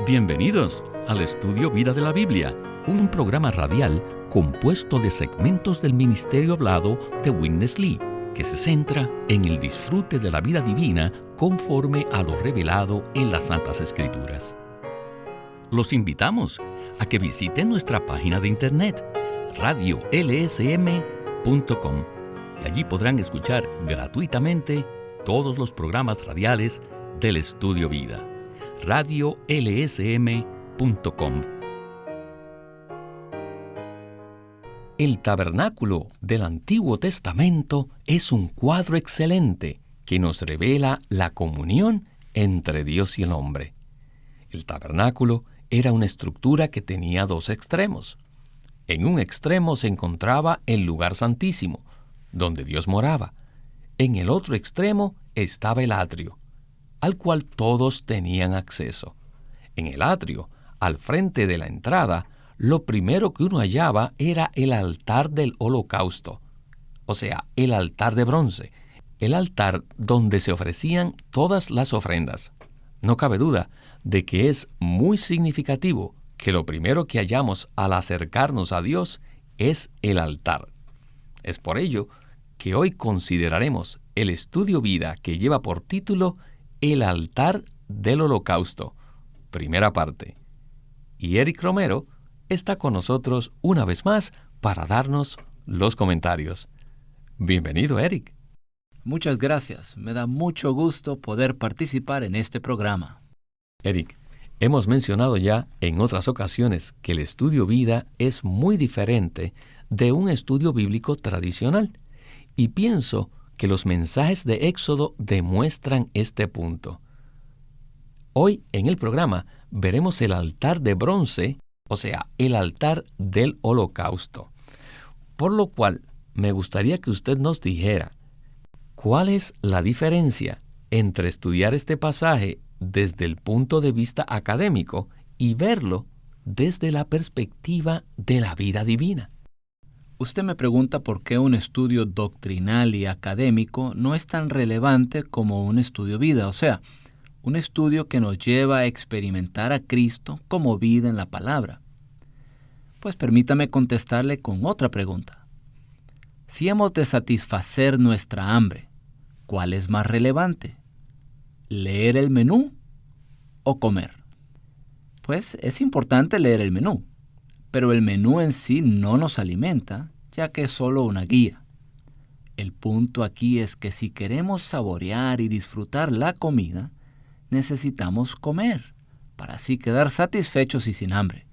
Bienvenidos al Estudio Vida de la Biblia, un programa radial compuesto de segmentos del ministerio hablado de Witness Lee, que se centra en el disfrute de la vida divina conforme a lo revelado en las Santas Escrituras. Los invitamos a que visiten nuestra página de internet, radiolsm.com, y allí podrán escuchar gratuitamente todos los programas radiales del Estudio Vida. radiolsm.com. El tabernáculo del Antiguo Testamento es un cuadro excelente que nos revela la comunión entre Dios y el hombre. El tabernáculo era una estructura que tenía dos extremos. En un extremo se encontraba el lugar santísimo, donde Dios moraba. En el otro extremo estaba el atrio, al cual todos tenían acceso. En el atrio, al frente de la entrada, lo primero que uno hallaba era el altar del holocausto, o sea, el altar de bronce, el altar donde se ofrecían todas las ofrendas. No cabe duda de que es muy significativo que lo primero que hallamos al acercarnos a Dios es el altar. Es por ello que hoy consideraremos el estudio vida que lleva por título El altar del holocausto, primera parte. Y Eric Romero está con nosotros una vez más para darnos los comentarios. Bienvenido, Eric. Muchas gracias. Me da mucho gusto poder participar en este programa. Eric, hemos mencionado ya en otras ocasiones que el estudio vida es muy diferente de un estudio bíblico tradicional, y pienso que los mensajes de Éxodo demuestran este punto. Hoy en el programa veremos el altar de bronce, o sea, el altar del holocausto. Por lo cual, me gustaría que usted nos dijera, ¿cuál es la diferencia entre estudiar este pasaje desde el punto de vista académico y verlo desde la perspectiva de la vida divina? Usted me pregunta por qué un estudio doctrinal y académico no es tan relevante como un estudio vida, o sea, un estudio que nos lleva a experimentar a Cristo como vida en la palabra. Pues permítame contestarle con otra pregunta. Si hemos de satisfacer nuestra hambre, ¿cuál es más relevante? ¿Leer el menú o comer? Pues es importante leer el menú, pero el menú en sí no nos alimenta, ya que es solo una guía. El punto aquí es que si queremos saborear y disfrutar la comida, necesitamos comer, para así quedar satisfechos y sin hambre.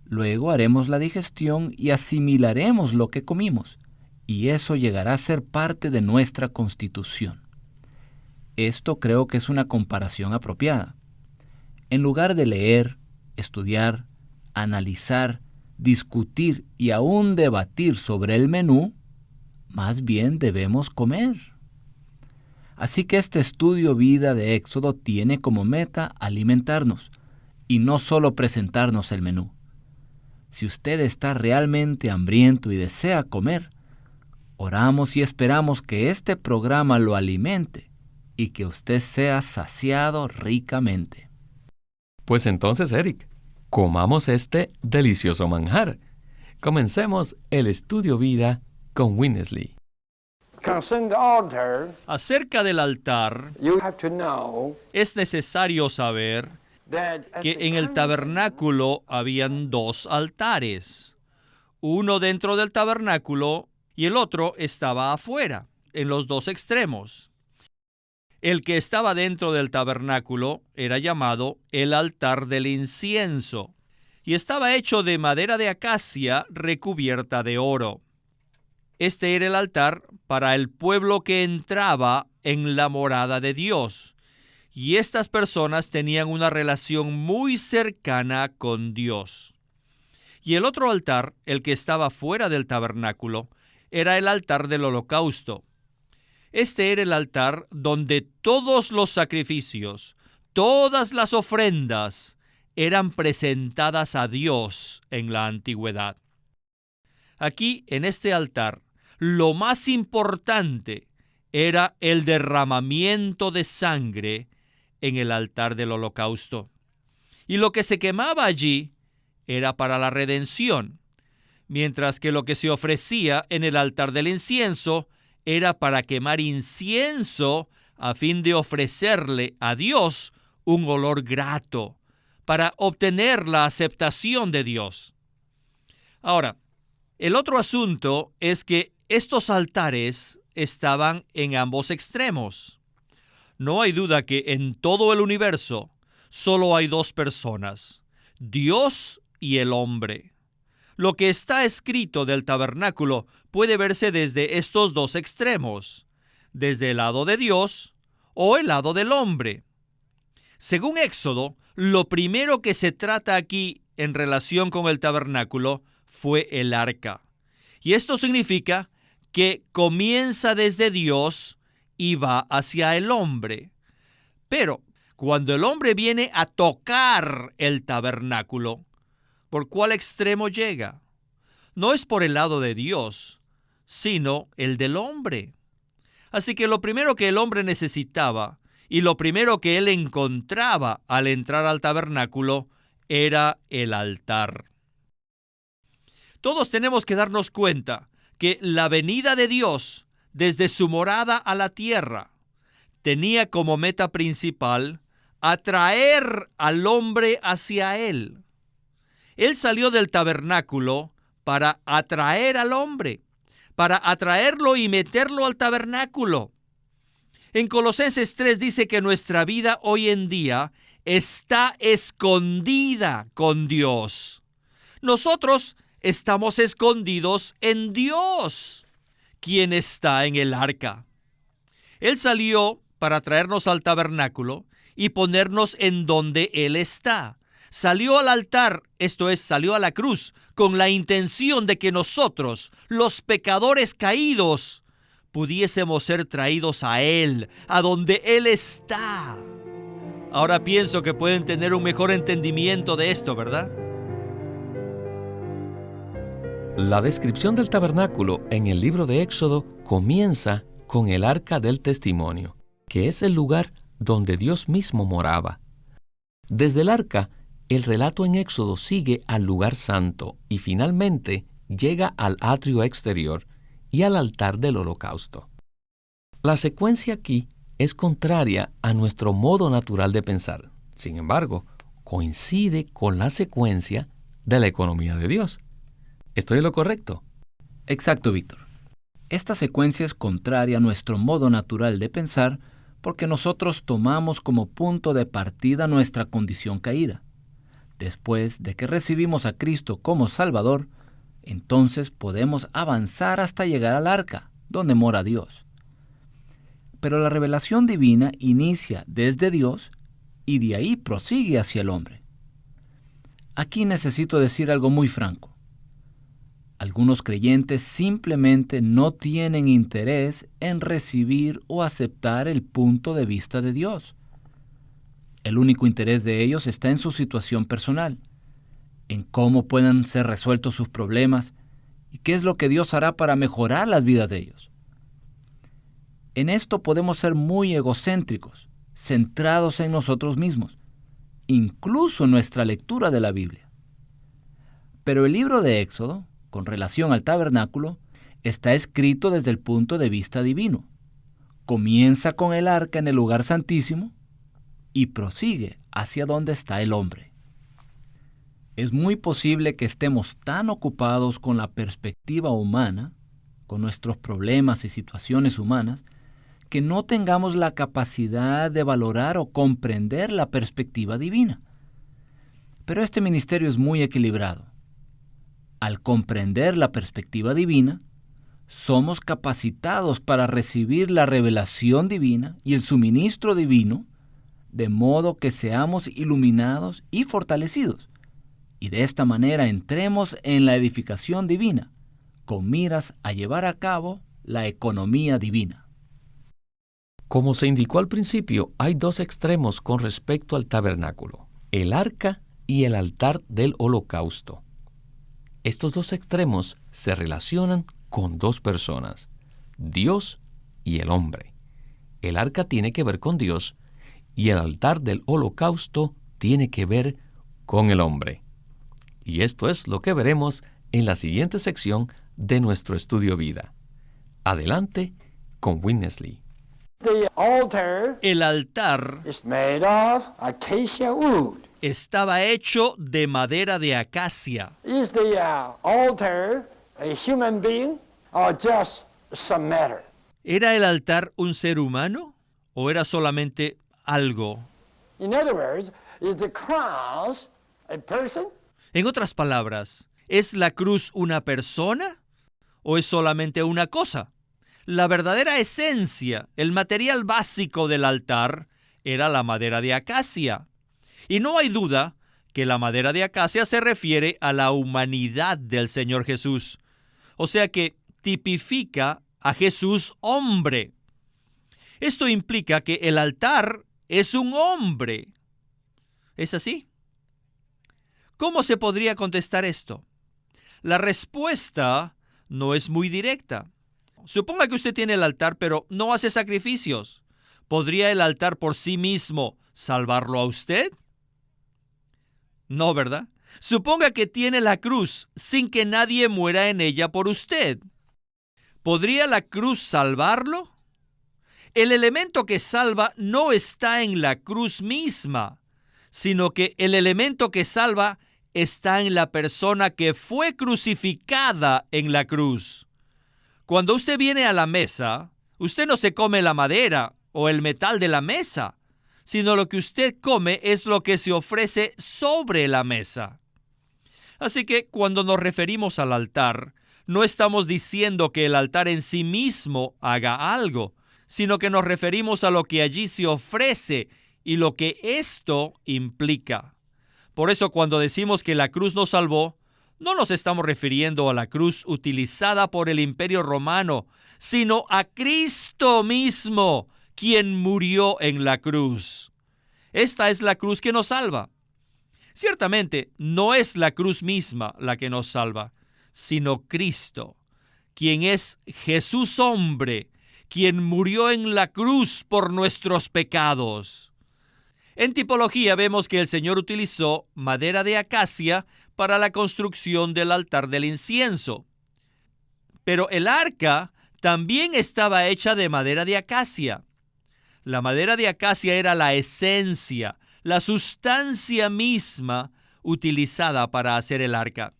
Luego haremos la digestión y asimilaremos lo que comimos, y eso llegará a ser parte de nuestra constitución. Esto creo que es una comparación apropiada. En lugar de leer, estudiar, analizar, discutir y aún debatir sobre el menú, más bien debemos comer. Así que este estudio vida de Éxodo tiene como meta alimentarnos y no solo presentarnos el menú. Si usted está realmente hambriento y desea comer, oramos y esperamos que este programa lo alimente y que usted sea saciado ricamente. Pues entonces, Eric, comamos este delicioso manjar. Comencemos el estudio vida con Witness Lee. Acerca del altar, es necesario saber que en el tabernáculo habían dos altares, uno dentro del tabernáculo y el otro estaba afuera, en los dos extremos. El que estaba dentro del tabernáculo era llamado el altar del incienso y estaba hecho de madera de acacia recubierta de oro. Este era el altar para el pueblo que entraba en la morada de Dios, y estas personas tenían una relación muy cercana con Dios. Y el otro altar, el que estaba fuera del tabernáculo, era el altar del holocausto. Este era el altar donde todos los sacrificios, todas las ofrendas, eran presentadas a Dios en la antigüedad. Aquí, en este altar, lo más importante era el derramamiento de sangre en el altar del holocausto. Y lo que se quemaba allí era para la redención, mientras que lo que se ofrecía en el altar del incienso era para quemar incienso a fin de ofrecerle a Dios un olor grato, para obtener la aceptación de Dios. Ahora, el otro asunto es que estos altares estaban en ambos extremos. No hay duda que en todo el universo solo hay dos personas, Dios y el hombre. Lo que está escrito del tabernáculo puede verse desde estos dos extremos, desde el lado de Dios o el lado del hombre. Según Éxodo, lo primero que se trata aquí en relación con el tabernáculo fue el arca. Y esto significa que comienza desde Dios y va hacia el hombre. Pero cuando el hombre viene a tocar el tabernáculo, ¿por cuál extremo llega? No es por el lado de Dios, sino el del hombre. Así que lo primero que el hombre necesitaba y lo primero que él encontraba al entrar al tabernáculo era el altar. Todos tenemos que darnos cuenta que la venida de Dios desde su morada a la tierra tenía como meta principal atraer al hombre hacia él. Él salió del tabernáculo para atraer al hombre, para atraerlo y meterlo al tabernáculo. En Colosenses 3 dice que nuestra vida hoy en día está escondida con Dios. Nosotros estamos escondidos en Dios, quien está en el arca. Él salió para traernos al tabernáculo y ponernos en donde Él está. Salió al altar, esto es, salió a la cruz, con la intención de que nosotros, los pecadores caídos, pudiésemos ser traídos a Él, a donde Él está. Ahora pienso que pueden tener un mejor entendimiento de esto, ¿verdad? La descripción del tabernáculo en el libro de Éxodo comienza con el arca del testimonio, que es el lugar donde Dios mismo moraba. Desde el arca, el relato en Éxodo sigue al lugar santo y finalmente llega al atrio exterior y al altar del holocausto. La secuencia aquí es contraria a nuestro modo natural de pensar. Sin embargo, coincide con la secuencia de la economía de Dios. ¿Estoy en lo correcto? Exacto, Víctor. Esta secuencia es contraria a nuestro modo natural de pensar porque nosotros tomamos como punto de partida nuestra condición caída. Después de que recibimos a Cristo como Salvador, entonces podemos avanzar hasta llegar al arca, donde mora Dios. Pero la revelación divina inicia desde Dios y de ahí prosigue hacia el hombre. Aquí necesito decir algo muy franco. Algunos creyentes simplemente no tienen interés en recibir o aceptar el punto de vista de Dios. El único interés de ellos está en su situación personal, en cómo pueden ser resueltos sus problemas y qué es lo que Dios hará para mejorar las vidas de ellos. En esto podemos ser muy egocéntricos, centrados en nosotros mismos, incluso en nuestra lectura de la Biblia. Pero el libro de Éxodo, con relación al tabernáculo, está escrito desde el punto de vista divino. Comienza con el arca en el lugar santísimo y prosigue hacia donde está el hombre. Es muy posible que estemos tan ocupados con la perspectiva humana, con nuestros problemas y situaciones humanas, que no tengamos la capacidad de valorar o comprender la perspectiva divina. Pero este ministerio es muy equilibrado. Al comprender la perspectiva divina, somos capacitados para recibir la revelación divina y el suministro divino, de modo que seamos iluminados y fortalecidos, y de esta manera entremos en la edificación divina, con miras a llevar a cabo la economía divina. Como se indicó al principio, hay dos extremos con respecto al tabernáculo, el arca y el altar del holocausto. Estos dos extremos se relacionan con dos personas, Dios y el hombre. El arca tiene que ver con Dios y el altar del holocausto tiene que ver con el hombre. Y esto es lo que veremos en la siguiente sección de nuestro estudio vida. Adelante con Witness Lee. El altar estaba hecho de madera de acacia. ¿Era el altar un ser humano o era solamente algo? En otras palabras, ¿es la cruz una persona o es solamente una cosa? La verdadera esencia, el material básico del altar, era la madera de acacia. Y no hay duda que la madera de acacia se refiere a la humanidad del Señor Jesús. O sea que tipifica a Jesús hombre. Esto implica que el altar es un hombre. ¿Es así? ¿Cómo se podría contestar esto? La respuesta no es muy directa. Suponga que usted tiene el altar, pero no hace sacrificios. ¿Podría el altar por sí mismo salvarlo a usted? No, ¿verdad? Suponga que tiene la cruz sin que nadie muera en ella por usted. ¿Podría la cruz salvarlo? El elemento que salva no está en la cruz misma, sino que el elemento que salva está en la persona que fue crucificada en la cruz. Cuando usted viene a la mesa, usted no se come la madera o el metal de la mesa, sino lo que usted come es lo que se ofrece sobre la mesa. Así que cuando nos referimos al altar, no estamos diciendo que el altar en sí mismo haga algo, sino que nos referimos a lo que allí se ofrece y lo que esto implica. Por eso cuando decimos que la cruz nos salvó, no nos estamos refiriendo a la cruz utilizada por el Imperio Romano, sino a Cristo mismo, quien murió en la cruz. Esta es la cruz que nos salva. Ciertamente, no es la cruz misma la que nos salva, sino Cristo, quien es Jesús hombre, quien murió en la cruz por nuestros pecados. En tipología vemos que el Señor utilizó madera de acacia para la construcción del altar del incienso. Pero el arca también estaba hecha de madera de acacia. La madera de acacia era la esencia, la sustancia misma utilizada para hacer el arca.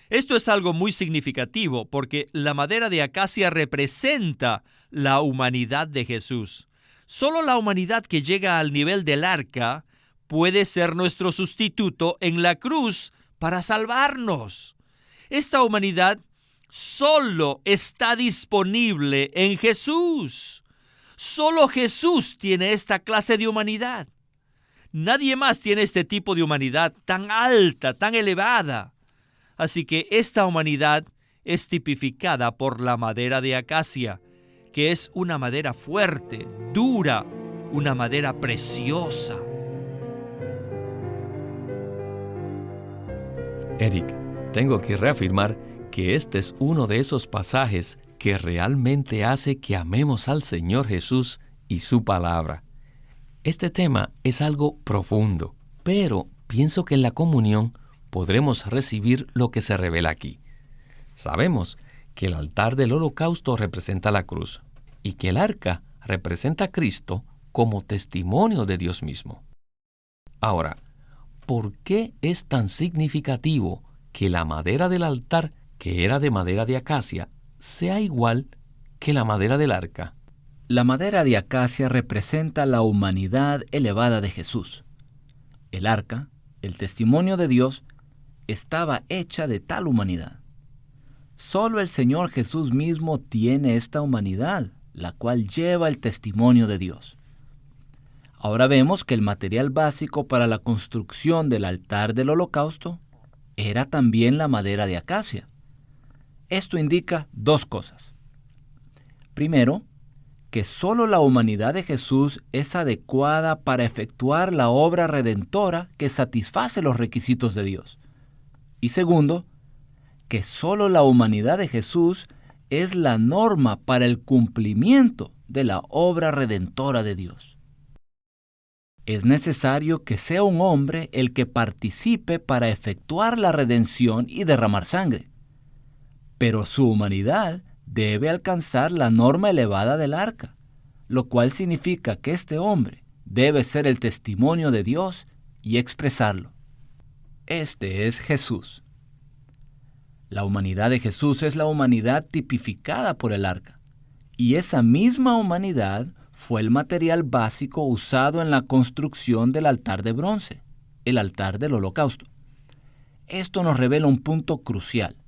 Esto es algo muy significativo porque la madera de acacia representa la humanidad de Jesús. Solo la humanidad que llega al nivel del arca puede ser nuestro sustituto en la cruz para salvarnos. Esta humanidad solo está disponible en Jesús. Solo Jesús tiene esta clase de humanidad. Nadie más tiene este tipo de humanidad tan alta, tan elevada. Así que esta humanidad es tipificada por la madera de acacia, que es una madera fuerte, dura, una madera preciosa. Eric, tengo que reafirmar que este es uno de esos pasajes que realmente hace que amemos al Señor Jesús y su palabra. Este tema es algo profundo, pero pienso que en la comunión podremos recibir lo que se revela aquí. Sabemos que el altar del holocausto representa la cruz y que el arca representa a Cristo como testimonio de Dios mismo. Ahora, ¿por qué es tan significativo que la madera del altar, que era de madera de acacia, sea igual que la madera del arca? La madera de acacia representa la humanidad elevada de Jesús. El arca, el testimonio de Dios, estaba hecha de tal humanidad. Solo el Señor Jesús mismo tiene esta humanidad, la cual lleva el testimonio de Dios. Ahora vemos que el material básico para la construcción del altar del holocausto era también la madera de acacia. Esto indica dos cosas. Primero, que solo la humanidad de Jesús es adecuada para efectuar la obra redentora que satisface los requisitos de Dios. Y segundo, que solo la humanidad de Jesús es la norma para el cumplimiento de la obra redentora de Dios. Es necesario que sea un hombre el que participe para efectuar la redención y derramar sangre. Pero su humanidad debe alcanzar la norma elevada del arca, lo cual significa que este hombre debe ser el testimonio de Dios y expresarlo. Este es Jesús. La humanidad de Jesús es la humanidad tipificada por el arca, y esa misma humanidad fue el material básico usado en la construcción del altar de bronce, el altar del holocausto. Esto nos revela un punto crucial.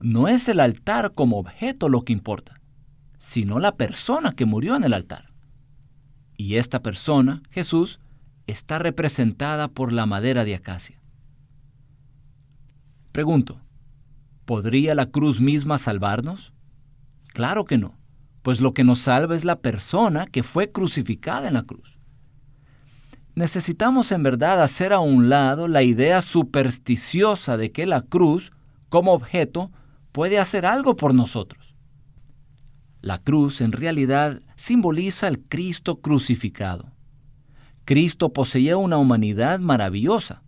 No es el altar como objeto lo que importa, sino la persona que murió en el altar. Y esta persona, Jesús, está representada por la madera de acacia. Pregunto, ¿podría la cruz misma salvarnos? Claro que no, pues lo que nos salva es la persona que fue crucificada en la cruz. Necesitamos en verdad hacer a un lado la idea supersticiosa de que la cruz, como objeto, puede hacer algo por nosotros. La cruz en realidad simboliza al Cristo crucificado. Cristo poseía una humanidad maravillosa,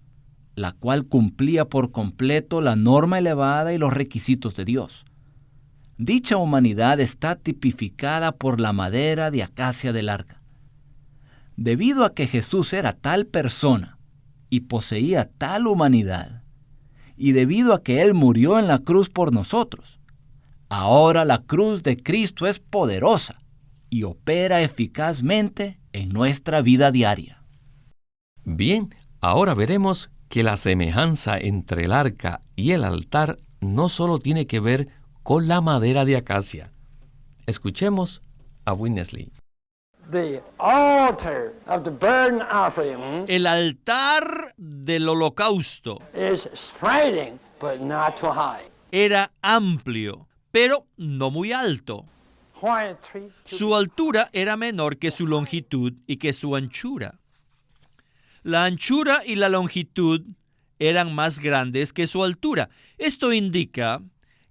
la cual cumplía por completo la norma elevada y los requisitos de Dios. Dicha humanidad está tipificada por la madera de acacia del arca. Debido a que Jesús era tal persona y poseía tal humanidad, y debido a que Él murió en la cruz por nosotros, ahora la cruz de Cristo es poderosa y opera eficazmente en nuestra vida diaria. Bien, ahora veremos que la semejanza entre el arca y el altar no solo tiene que ver con la madera de acacia. Escuchemos a Winnesley. El altar del holocausto era amplio, pero no muy alto. Su altura era menor que su longitud y que su anchura. La anchura y la longitud eran más grandes que su altura. Esto indica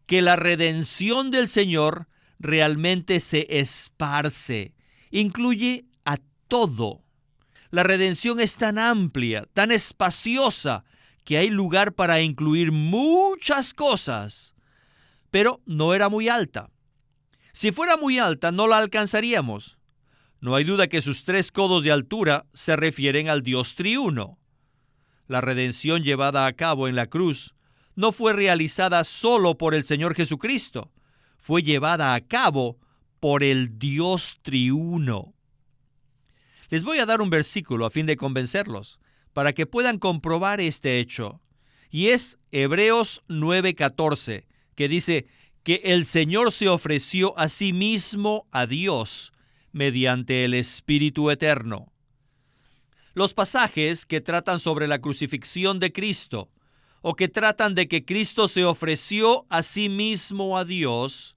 que la redención del Señor realmente se esparce, incluye a todo. La redención es tan amplia, tan espaciosa, que hay lugar para incluir muchas cosas, pero no era muy alta. Si fuera muy alta, no la alcanzaríamos. No hay duda que sus 3 codos de altura se refieren al Dios triuno. La redención llevada a cabo en la cruz no fue realizada solo por el Señor Jesucristo, fue llevada a cabo por el Dios triuno. Les voy a dar un versículo a fin de convencerlos, para que puedan comprobar este hecho. Y es Hebreos 9:14, que dice que el Señor se ofreció a sí mismo a Dios mediante el Espíritu Eterno. Los pasajes que tratan sobre la crucifixión de Cristo, o que tratan de que Cristo se ofreció a sí mismo a Dios,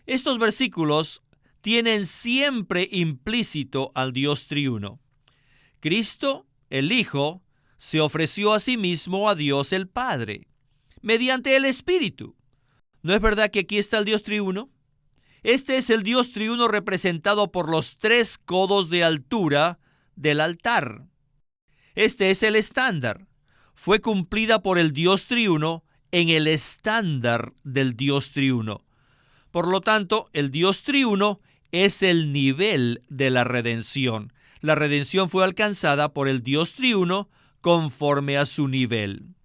estos versículos tienen siempre implícito al Dios triuno. Cristo, el Hijo, se ofreció a sí mismo a Dios el Padre, mediante el Espíritu. ¿No es verdad que aquí está el Dios triuno? Este es el Dios triuno representado por los 3 codos de altura del altar. Este es el estándar. Fue cumplida por el Dios triuno en el estándar del Dios triuno. Por lo tanto, el Dios triuno es el nivel de la redención. La redención fue alcanzada por el Dios triuno conforme a su nivel.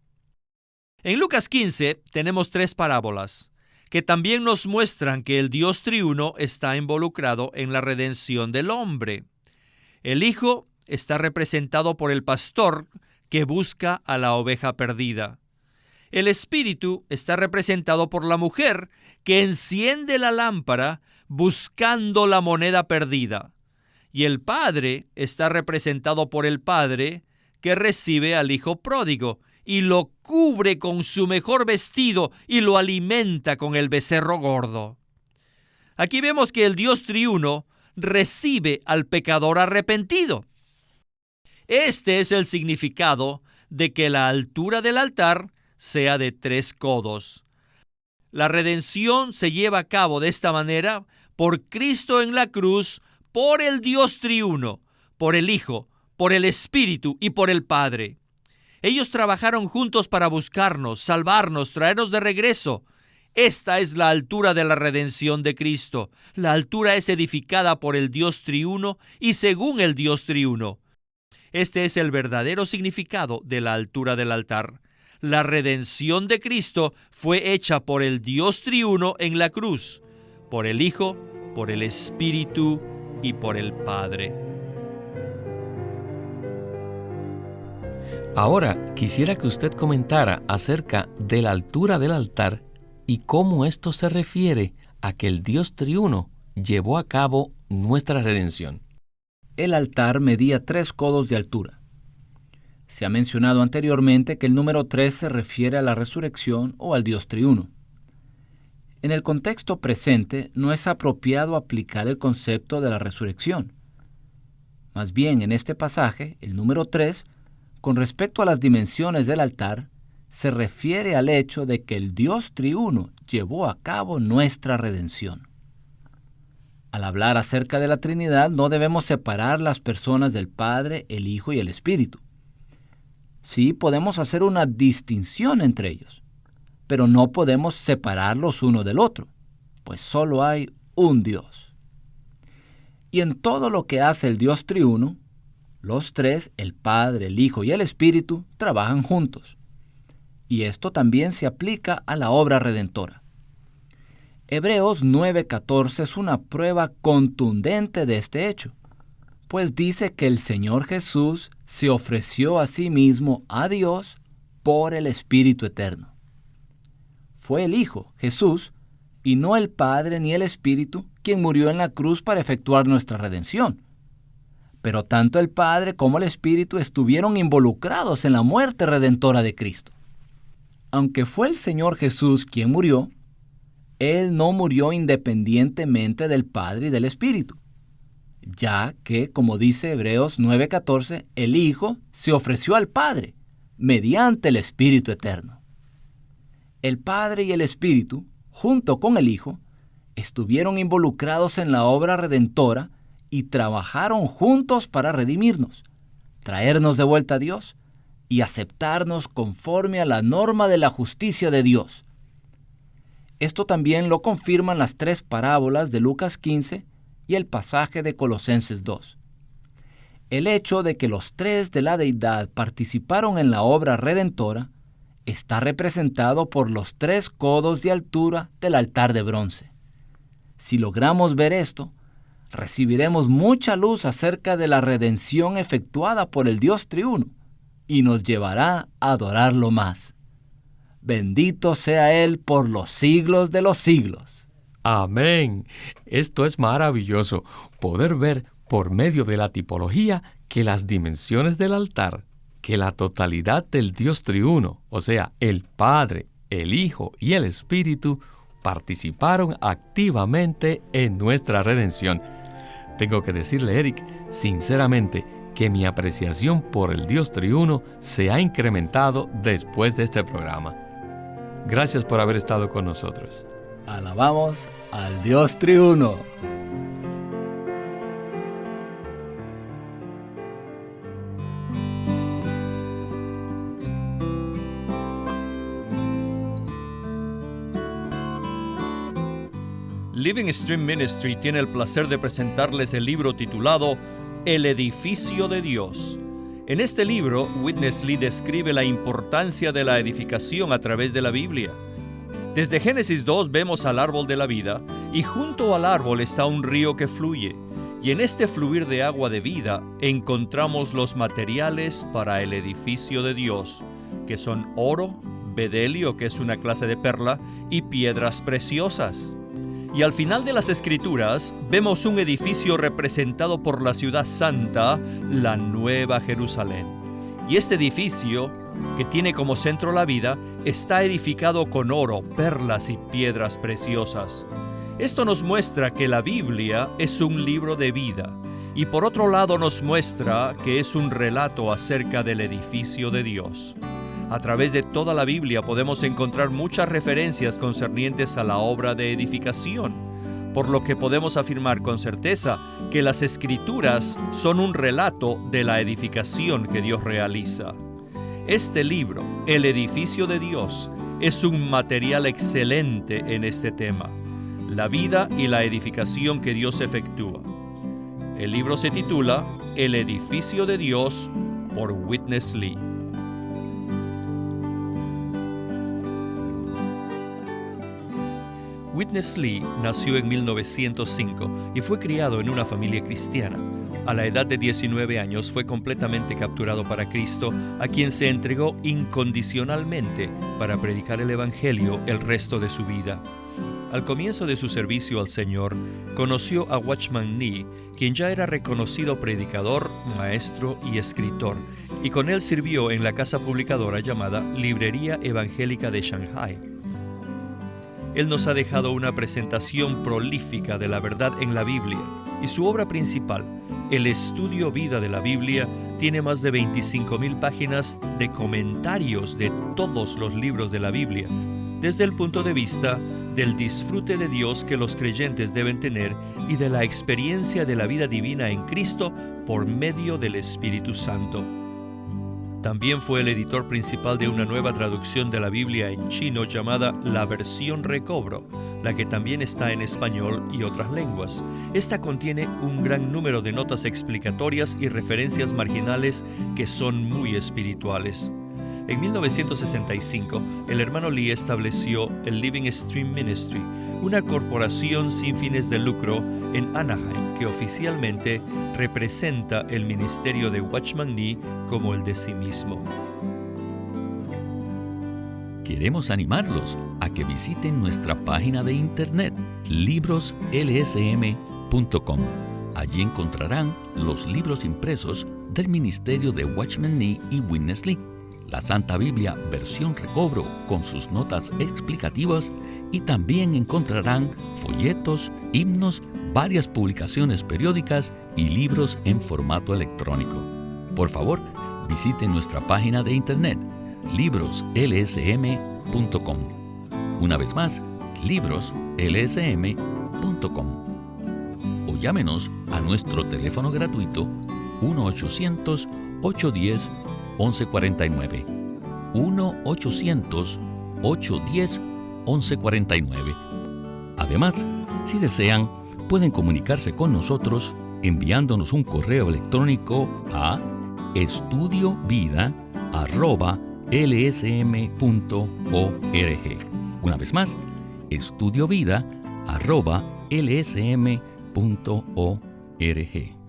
En Lucas 15 tenemos 3 parábolas que también nos muestran que el Dios triuno está involucrado en la redención del hombre. El Hijo está representado por el pastor que busca a la oveja perdida. El Espíritu está representado por la mujer que enciende la lámpara buscando la moneda perdida. Y el Padre está representado por el Padre que recibe al Hijo pródigo y lo cubre con su mejor vestido y lo alimenta con el becerro gordo. Aquí vemos que el Dios triuno recibe al pecador arrepentido. Este es el significado de que la altura del altar sea de 3 codos. La redención se lleva a cabo de esta manera por Cristo en la cruz, por el Dios triuno, por el Hijo, por el Espíritu y por el Padre. Ellos trabajaron juntos para buscarnos, salvarnos, traernos de regreso. Esta es la altura de la redención de Cristo. La altura es edificada por el Dios triuno y según el Dios triuno. Este es el verdadero significado de la altura del altar. La redención de Cristo fue hecha por el Dios triuno en la cruz, por el Hijo, por el Espíritu y por el Padre. Ahora quisiera que usted comentara acerca de la altura del altar y cómo esto se refiere a que el Dios triuno llevó a cabo nuestra redención. El altar medía 3 codos de altura. Se ha mencionado anteriormente que el número 3 se refiere a la resurrección o al Dios triuno. En el contexto presente no es apropiado aplicar el concepto de la resurrección. Más bien, en este pasaje, el número 3, con respecto a las dimensiones del altar, se refiere al hecho de que el Dios triuno llevó a cabo nuestra redención. Al hablar acerca de la Trinidad, no debemos separar las personas del Padre, el Hijo y el Espíritu. Sí, podemos hacer una distinción entre ellos, pero no podemos separarlos uno del otro, pues solo hay un Dios. Y en todo lo que hace el Dios triuno, los 3, el Padre, el Hijo y el Espíritu, trabajan juntos. Y esto también se aplica a la obra redentora. Hebreos 9:14 es una prueba contundente de este hecho, pues dice que el Señor Jesús se ofreció a sí mismo a Dios por el Espíritu Eterno. Fue el Hijo, Jesús, y no el Padre ni el Espíritu, quien murió en la cruz para efectuar nuestra redención. Pero tanto el Padre como el Espíritu estuvieron involucrados en la muerte redentora de Cristo. Aunque fue el Señor Jesús quien murió, Él no murió independientemente del Padre y del Espíritu, ya que, como dice Hebreos 9:14, el Hijo se ofreció al Padre mediante el Espíritu Eterno. El Padre y el Espíritu, junto con el Hijo, estuvieron involucrados en la obra redentora y trabajaron juntos para redimirnos, traernos de vuelta a Dios y aceptarnos conforme a la norma de la justicia de Dios. Esto también lo confirman las 3 parábolas de Lucas 15 y el pasaje de Colosenses 2. El hecho de que los 3 de la deidad participaron en la obra redentora está representado por los 3 codos de altura del altar de bronce. Si logramos ver esto, recibiremos mucha luz acerca de la redención efectuada por el Dios triuno y nos llevará a adorarlo más. Bendito sea Él por los siglos de los siglos. Amén. Esto es maravilloso, poder ver por medio de la tipología que las dimensiones del altar, que la totalidad del Dios triuno, o sea, el Padre, el Hijo y el Espíritu, participaron activamente en nuestra redención. Tengo que decirle, Eric, sinceramente, que mi apreciación por el Dios triuno se ha incrementado después de este programa. Gracias por haber estado con nosotros. Alabamos al Dios triuno. Living Stream Ministry tiene el placer de presentarles el libro titulado El edificio de Dios. En este libro, Witness Lee describe la importancia de la edificación a través de la Biblia. Desde Génesis 2 vemos al árbol de la vida, y junto al árbol está un río que fluye, y en este fluir de agua de vida encontramos los materiales para el edificio de Dios, que son oro, bedelio, que es una clase de perla, y piedras preciosas. Y al final de las Escrituras vemos un edificio representado por la ciudad santa, la Nueva Jerusalén. Y este edificio, que tiene como centro la vida, está edificado con oro, perlas y piedras preciosas. Esto nos muestra que la Biblia es un libro de vida, y por otro lado nos muestra que es un relato acerca del edificio de Dios. A través de toda la Biblia podemos encontrar muchas referencias concernientes a la obra de edificación. por lo que podemos afirmar con certeza que las Escrituras son un relato de la edificación que Dios realiza. Este libro, El edificio de Dios, es un material excelente en este tema, la vida y la edificación que Dios efectúa. El libro se titula El edificio de Dios por Witness Lee. Witness Lee nació en 1905 y fue criado en una familia cristiana. A la edad de 19 años fue completamente capturado para Cristo, a quien se entregó incondicionalmente para predicar el Evangelio el resto de su vida. Al comienzo de su servicio al Señor, conoció a Watchman Nee, quien ya era reconocido predicador, maestro y escritor, y con él sirvió en la casa publicadora llamada Librería Evangélica de Shanghai. Él nos ha dejado una presentación prolífica de la verdad en la Biblia, y su obra principal, El Estudio Vida de la Biblia, tiene más de 25,000 páginas de comentarios de todos los libros de la Biblia, desde el punto de vista del disfrute de Dios que los creyentes deben tener y de la experiencia de la vida divina en Cristo por medio del Espíritu Santo. También fue el editor principal de una nueva traducción de la Biblia en chino llamada La Versión Recobro, la que también está en español y otras lenguas. Esta contiene un gran número de notas explicatorias y referencias marginales que son muy espirituales. En 1965, el hermano Lee estableció el Living Stream Ministry, una corporación sin fines de lucro en Anaheim que oficialmente representa el ministerio de Watchman Nee como el de sí mismo. Queremos animarlos a que visiten nuestra página de internet, libroslsm.com. Allí encontrarán los libros impresos del ministerio de Watchman Nee y Witness Lee, la Santa Biblia versión recobro con sus notas explicativas, y también encontrarán folletos, himnos, varias publicaciones periódicas y libros en formato electrónico. Por favor, visite nuestra página de internet, libroslsm.com. Una vez más, libroslsm.com. O llámenos a nuestro teléfono gratuito 1-800-810-1149. 1-800-810-1149. Además, si desean, pueden comunicarse con nosotros enviándonos un correo electrónico a estudiovida@lsm.org. Una vez más, estudiovida@lsm.org.